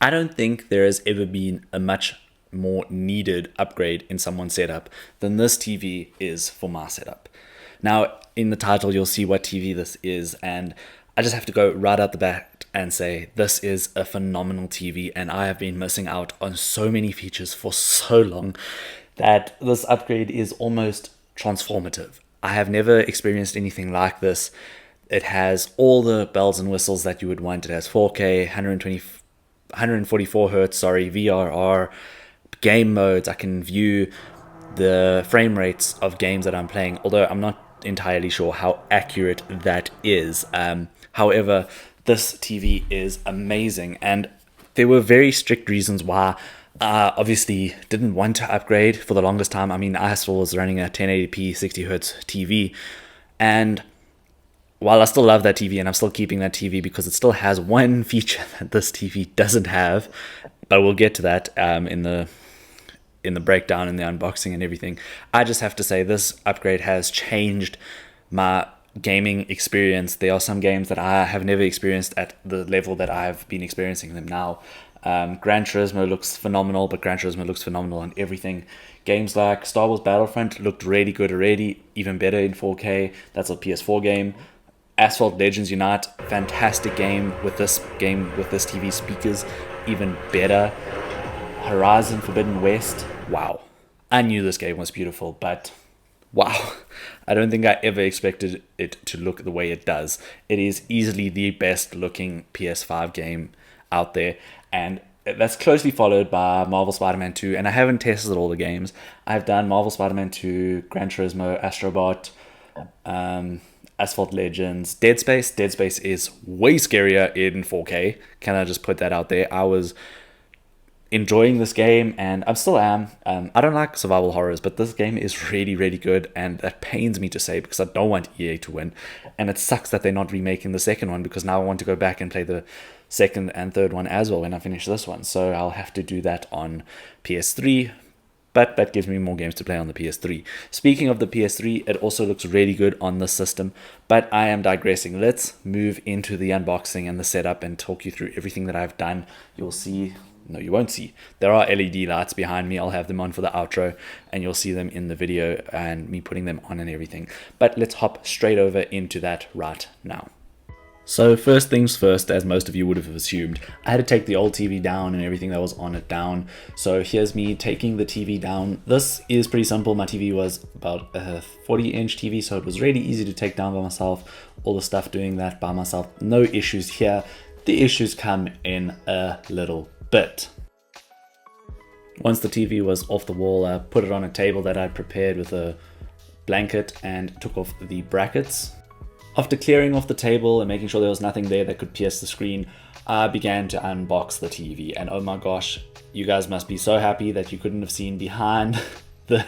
I don't think there has ever been a much more needed upgrade in someone's setup than this TV is for my setup. Now, in the title, you'll see what TV this is, and I just have to go right out the back and say this is a phenomenal TV, and I have been missing out on so many features for so long that this upgrade is almost transformative. I have never experienced anything like this. It has all the bells and whistles that you would want. It has 4K, 144 hertz, VRR, game modes. I can view the frame rates of games that I'm playing, although I'm not entirely sure how accurate that is. However, this TV is amazing, and there were very strict reasons why I obviously didn't want to upgrade for the longest time. I mean, I still was running a 1080p 60 hertz TV, and while I still love that TV and I'm still keeping that TV because it still has one feature that this TV doesn't have, but we'll get to that in the breakdown and the unboxing and everything. I just have to say this upgrade has changed my gaming experience. There are some games that I have never experienced at the level that I've been experiencing them now. Gran Turismo looks phenomenal, but Gran Turismo looks phenomenal on everything. Games like Star Wars Battlefront looked really good already, even better in 4K. That's a PS4 game. Asphalt Legends Unite, fantastic game with this TV speakers, even better. Horizon Forbidden West, wow. I knew this game was beautiful, but wow. I don't think I ever expected it to look the way it does. It is easily the best looking PS5 game out there, and that's closely followed by Marvel Spider-Man 2, and I haven't tested all the games. I've done Marvel Spider-Man 2, Gran Turismo, Astrobot, Asphalt Legends, Dead Space. Dead Space is way scarier in 4K. Can I just put that out there? I was enjoying this game, and I still am. I don't like survival horrors, but this game is really, really good, and that pains me to say because I don't want EA to win, and it sucks that they're not remaking the second one because now I want to go back and play the second and third one as well when I finish this one, so I'll have to do that on PS3, but that gives me more games to play on the PS3. Speaking of the PS3, it also looks really good on this system, but I am digressing. Let's move into the unboxing and the setup and talk you through everything that I've done. You'll see, no, you won't see. There are LED lights behind me. I'll have them on for the outro, and you'll see them in the video and me putting them on and everything. But let's hop straight over into that right now. So first things first, as most of you would have assumed, I had to take the old TV down and everything that was on it down. So here's me taking the TV down. This is pretty simple. My TV was about a 40-inch TV, so it was really easy to take down by myself. All the stuff doing that by myself. No issues here. The issues come in a little bit. Once the TV was off the wall, I put it on a table that I'd prepared with a blanket and took off the brackets. After clearing off the table and making sure there was nothing there that could pierce the screen, I began to unbox the TV, and oh my gosh, you guys must be so happy that you couldn't have seen behind the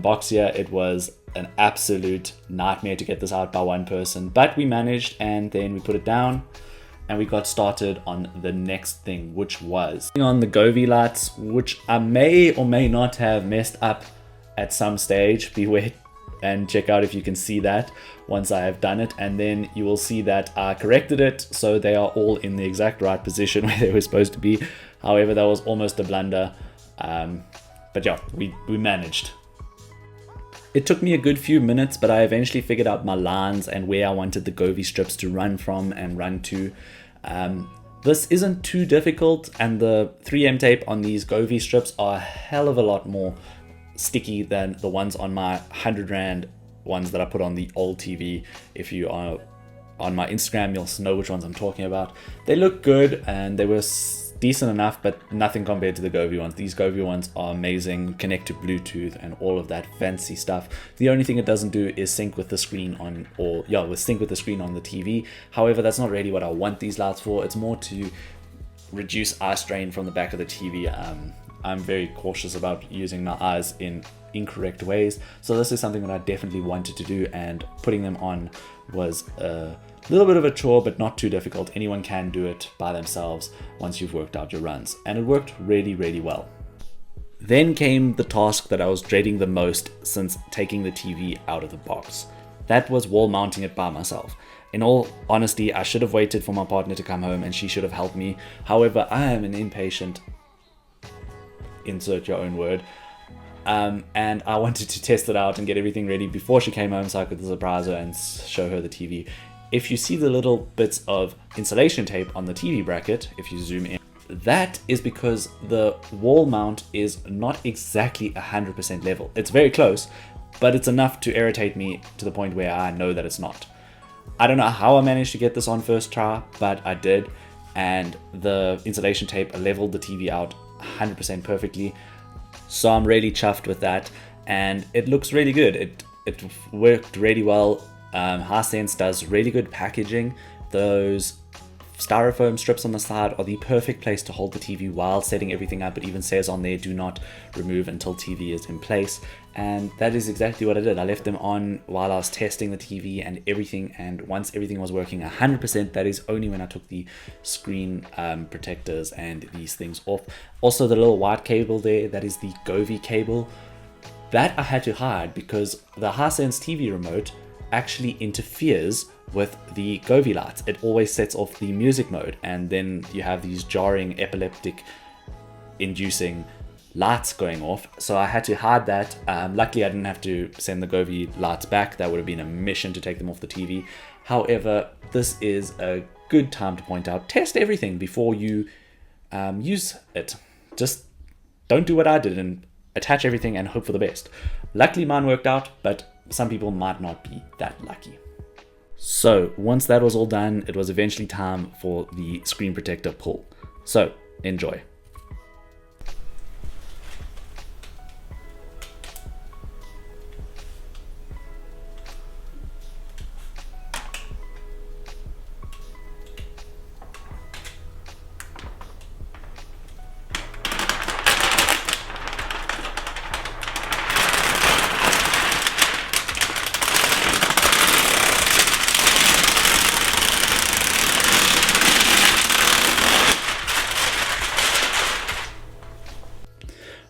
box here. It was an absolute nightmare to get this out by one person, but we managed, and then we put it down and we got started on the next thing, which was on the Govee lights, which I may or may not have messed up at some stage. Beware and check out if you can see that once I have done it, and then you will see that I corrected it so they are all in the exact right position where they were supposed to be. However, that was almost a blunder, but yeah, we managed. It took me a good few minutes, but I eventually figured out my lines and where I wanted the Govee strips to run from and run to. This isn't too difficult, and the 3M tape on these Govee strips are a hell of a lot more sticky than the ones on my 100 Rand ones that I put on the old TV. If you are on my Instagram, you'll know which ones I'm talking about. They look good and they were decent enough, but nothing compared to the Govee ones. These Govee ones are amazing, connect to Bluetooth and all of that fancy stuff. The only thing it doesn't do is sync with the screen on, sync with the screen on the TV. However, that's not really what I want these lights for. It's more to reduce eye strain from the back of the TV. I'm very cautious about using my eyes in incorrect ways, so this is something that I definitely wanted to do, and putting them on was a little bit of a chore, but not too difficult. Anyone can do it by themselves once you've worked out your runs, and it worked really, really well. Then came the task that I was dreading the most since taking the TV out of the box. That was wall mounting it by myself. In all honesty, I should have waited for my partner to come home and she should have helped me. However, I am an impatient, insert your own word, and I wanted to test it out and get everything ready before she came home so I could surprise her and show her the TV. If you see the little bits of insulation tape on the TV bracket, if you zoom in, that is because the wall mount is not exactly 100% level. It's very close, but it's enough to irritate me to the point where I know that it's not. I don't know how I managed to get this on first try, but I did, and the insulation tape leveled the TV out 100% perfectly. So I'm really chuffed with that, and it looks really good. It worked really well. Hisense does really good packaging. Those styrofoam strips on the side are the perfect place to hold the TV while setting everything up. It even says on there, do not remove until TV is in place. And that is exactly what I did. I left them on while I was testing the TV and everything. And once everything was working 100%, that is only when I took the screen protectors and these things off. Also, the little white cable there, that is the Govee cable. That I had to hide because the Hisense TV remote actually interferes with the Govee lights. It always sets off the music mode, and then you have these jarring epileptic inducing lights going off. So I had to hide that. Luckily I didn't have to send the Govee lights back. That would have been a mission to take them off the TV. However, this is a good time to point out, test everything before you use it. Just don't do what I did and attach everything and hope for the best. Luckily mine worked out, but some people might not be that lucky. So once that was all done, it was eventually time for the screen protector pull. So enjoy.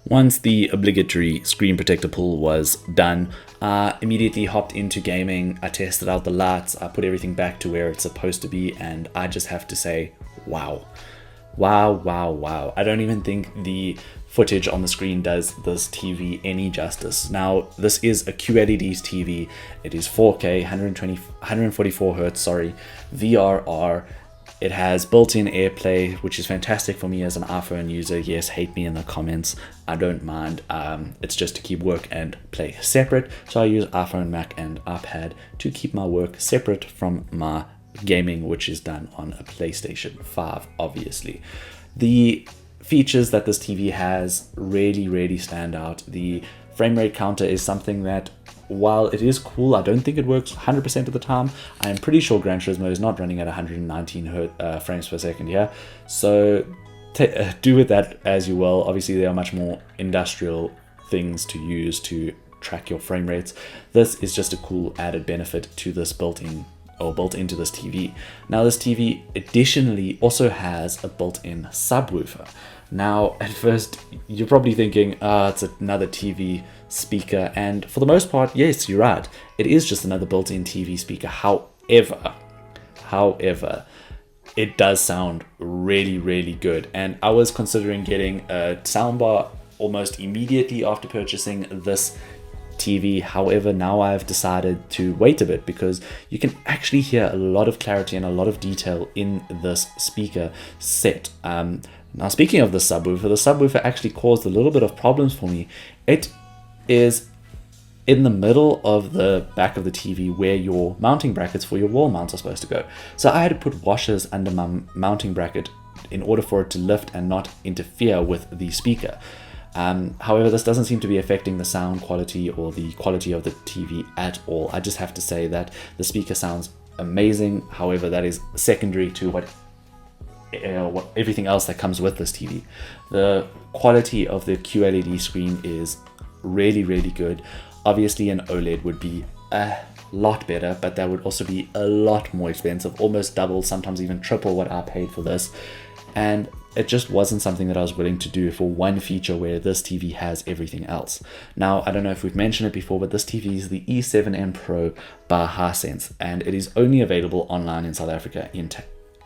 Once the obligatory screen protector pull was done, I immediately hopped into gaming. I tested out the lights, I put everything back to where it's supposed to be, and I just have to say, wow. Wow, wow, wow. I don't even think the footage on the screen does this TV any justice. Now, this is a QLED's TV. It is 4K, 144 Hertz, VRR. It has built-in AirPlay, which is fantastic for me as an iPhone user. Yes, hate me in the comments. I don't mind. It's just to keep work and play separate. So I use iPhone, Mac, and iPad to keep my work separate from my gaming, which is done on a PlayStation 5, obviously. The features that this TV has really stand out. The frame rate counter is something that, while it is cool, I don't think it works 100% of the time. I am pretty sure Gran Turismo is not running at 119 frames per second here. So do with that as you will. Obviously, there are much more industrial things to use to track your frame rates. This is just a cool added benefit to this built into this TV. Now, this TV additionally also has a built-in subwoofer. Now, at first, you're probably thinking, it's another TV speaker. And for the most part, yes, you're right. It is just another built-in TV speaker. However, it does sound really good. And I was considering getting a soundbar almost immediately after purchasing this TV. However, now I've decided to wait a bit because you can actually hear a lot of clarity and a lot of detail in this speaker set. Now, speaking of the subwoofer actually caused a little bit of problems for me. It is in the middle of the back of the TV where your mounting brackets for your wall mounts are supposed to go. So I had to put washers under my mounting bracket in order for it to lift and not interfere with the speaker. However, this doesn't seem to be affecting the sound quality or the quality of the TV at all. I just have to say that the speaker sounds amazing. However, that is secondary to everything else that comes with this TV. The quality of the QLED screen is really good. Obviously, an OLED would be a lot better, but that would also be a lot more expensive, almost double, sometimes even triple what I paid for this. And it just wasn't something that I was willing to do for one feature where this TV has everything else. Now, I don't know if we've mentioned it before, but this TV is the E7N Pro by Hisense, and it is only available online in South Africa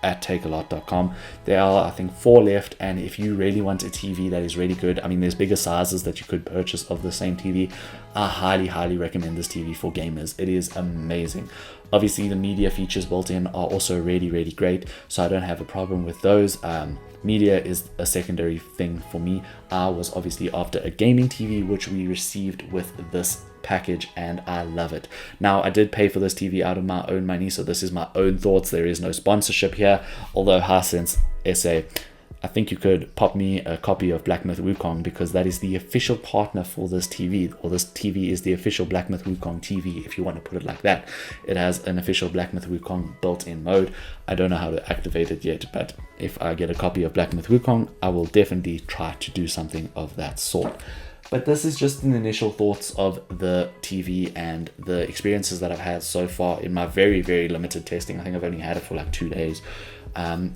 at takealot.com. There are, I think, 4 left, and if you really want a TV that is really good, I mean, there's bigger sizes that you could purchase of the same TV. I highly recommend this TV for gamers. It is amazing. Obviously, the media features built in are also really great, so I don't have a problem with those. Media is a secondary thing for me. I was obviously after a gaming TV, which we received with this package, and I love it. Now, I did pay for this TV out of my own money, so this is my own thoughts. There is no sponsorship here, although Hisense SA, I think you could pop me a copy of Black Myth Wukong, because that is the official partner for this TV, or this TV is the official Black Myth Wukong TV, if you want to put it like that. It has an official Black Myth Wukong built-in mode. I don't know how to activate it yet, but if I get a copy of Black Myth Wukong, I will definitely try to do something of that sort. But this is just an initial thoughts of the TV and the experiences that I've had so far in my very limited testing. I think I've only had it for like 2 days.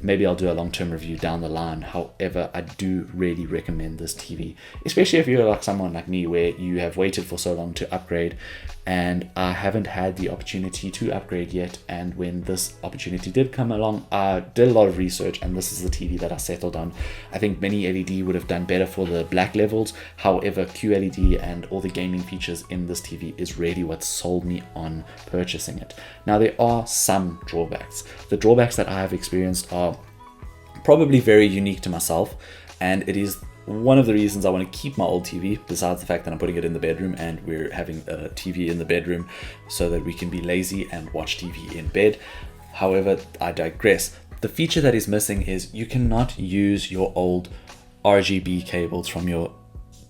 Maybe I'll do a long-term review down the line. However, I do really recommend this TV, especially if you're like someone like me where you have waited for so long to upgrade, and I haven't had the opportunity to upgrade yet. And when this opportunity did come along, I did a lot of research, and this is the TV that I settled on. I think mini LED would have done better for the black levels. However, QLED and all the gaming features in this TV is really what sold me on purchasing it. Now, there are some drawbacks. The drawbacks that I have experienced are probably very unique to myself, and it is one of the reasons I want to keep my old TV, besides the fact that I'm putting it in the bedroom and we're having a TV in the bedroom so that we can be lazy and watch TV in bed. However, I digress. The feature that is missing is you cannot use your old RGB cables from your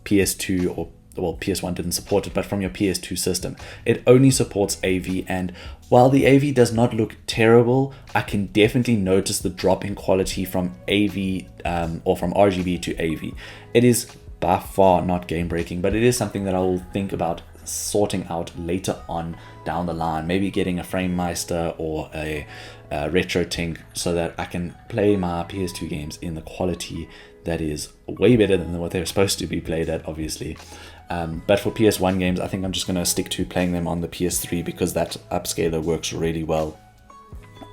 PS2 or, well, PS1 didn't support it, but from your PS2 system. It only supports AV, and while the AV does not look terrible, I can definitely notice the drop in quality from AV or from RGB to AV. It is by far not game breaking, but it is something that I will think about sorting out later on down the line. Maybe getting a FrameMeister or a RetroTink so that I can play my PS2 games in the quality that is way better than what they're supposed to be played at, obviously. But for PS1 games, I think I'm just going to stick to playing them on the PS3 because that upscaler works really well.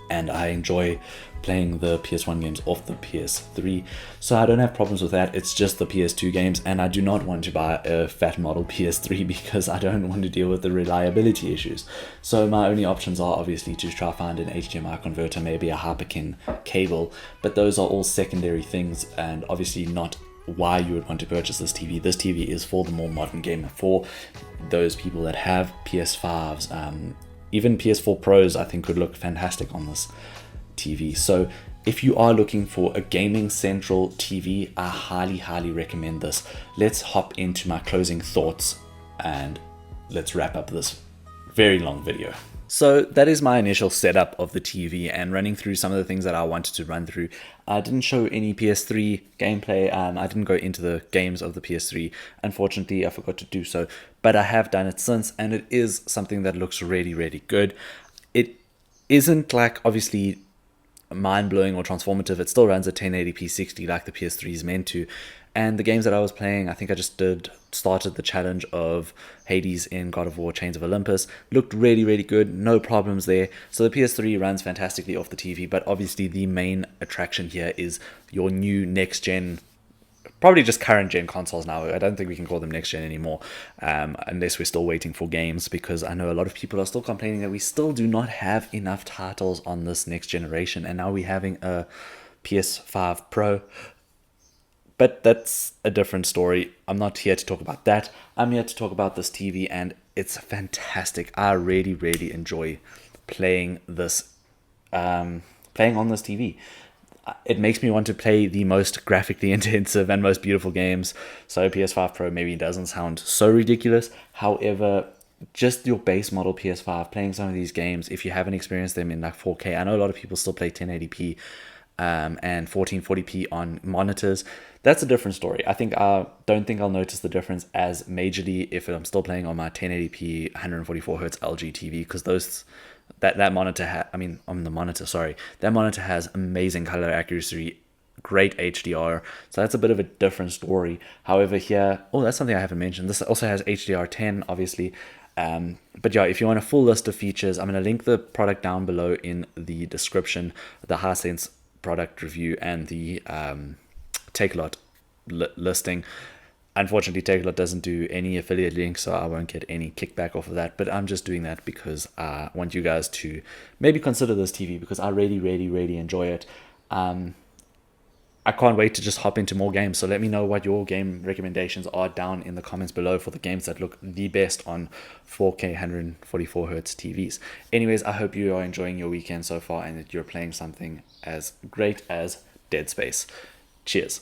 And I enjoy playing the PS1 games off the PS3. So I don't have problems with that. It's just the PS2 games. And I do not want to buy a fat model PS3 because I don't want to deal with the reliability issues. So my only options are obviously to try find an HDMI converter, maybe a Hyperkin cable. But those are all secondary things and obviously not why you would want to purchase this TV. This TV is for the more modern gamer, for those people that have PS5s, even PS4 Pros I think could look fantastic on this TV. So if you are looking for a gaming central TV, I highly recommend this. Let's hop into my closing thoughts and let's wrap up this very long video. So that is my initial setup of the TV and running through some of the things that I wanted to run through. I didn't show any PS3 gameplay. I didn't go into the games of the PS3. Unfortunately, I forgot to do so, but I have done it since, and it is something that looks really good. It isn't like obviously mind-blowing or transformative. It still runs at 1080p 60 like the PS3 is meant to. And the games that I was playing, I think I just started the challenge of Hades in God of War Chains of Olympus. Looked really good, no problems there. So the PS3 runs fantastically off the TV, but obviously the main attraction here is your new next-gen, probably just current-gen consoles now. I don't think we can call them next-gen anymore, unless we're still waiting for games, because I know a lot of people are still complaining that we still do not have enough titles on this next generation, and now we're having a PS5 Pro. But that's a different story. I'm not here to talk about that. I'm here to talk about this TV, and it's fantastic. I really enjoy playing this, playing on this TV. It makes me want to play the most graphically intensive and most beautiful games. So PS5 Pro maybe doesn't sound so ridiculous. However, just your base model PS5, playing some of these games, if you haven't experienced them in like 4K, I know a lot of people still play 1080p and 1440p on monitors. That's a different story. I don't think I'll notice the difference as majorly if I'm still playing on my 1080p 144 Hz LG TV, because that monitor on the monitor, sorry, that monitor has amazing color accuracy great HDR. So that's a bit of a different story. However, here, oh, that's something I haven't mentioned. This also has HDR10, obviously. But yeah, if you want a full list of features, I'm going to link the product down below in the description, the Hisense product review and the Takealot listing. Unfortunately, Takealot doesn't do any affiliate links, so I won't get any kickback off of that. But I'm just doing that because I want you guys to maybe consider this TV because I really, really, really enjoy it. I can't wait to just hop into more games. So let me know what your game recommendations are down in the comments below for the games that look the best on 4K 144 hertz TVs. Anyways, I hope you are enjoying your weekend so far and that you're playing something as great as Dead Space. Cheers.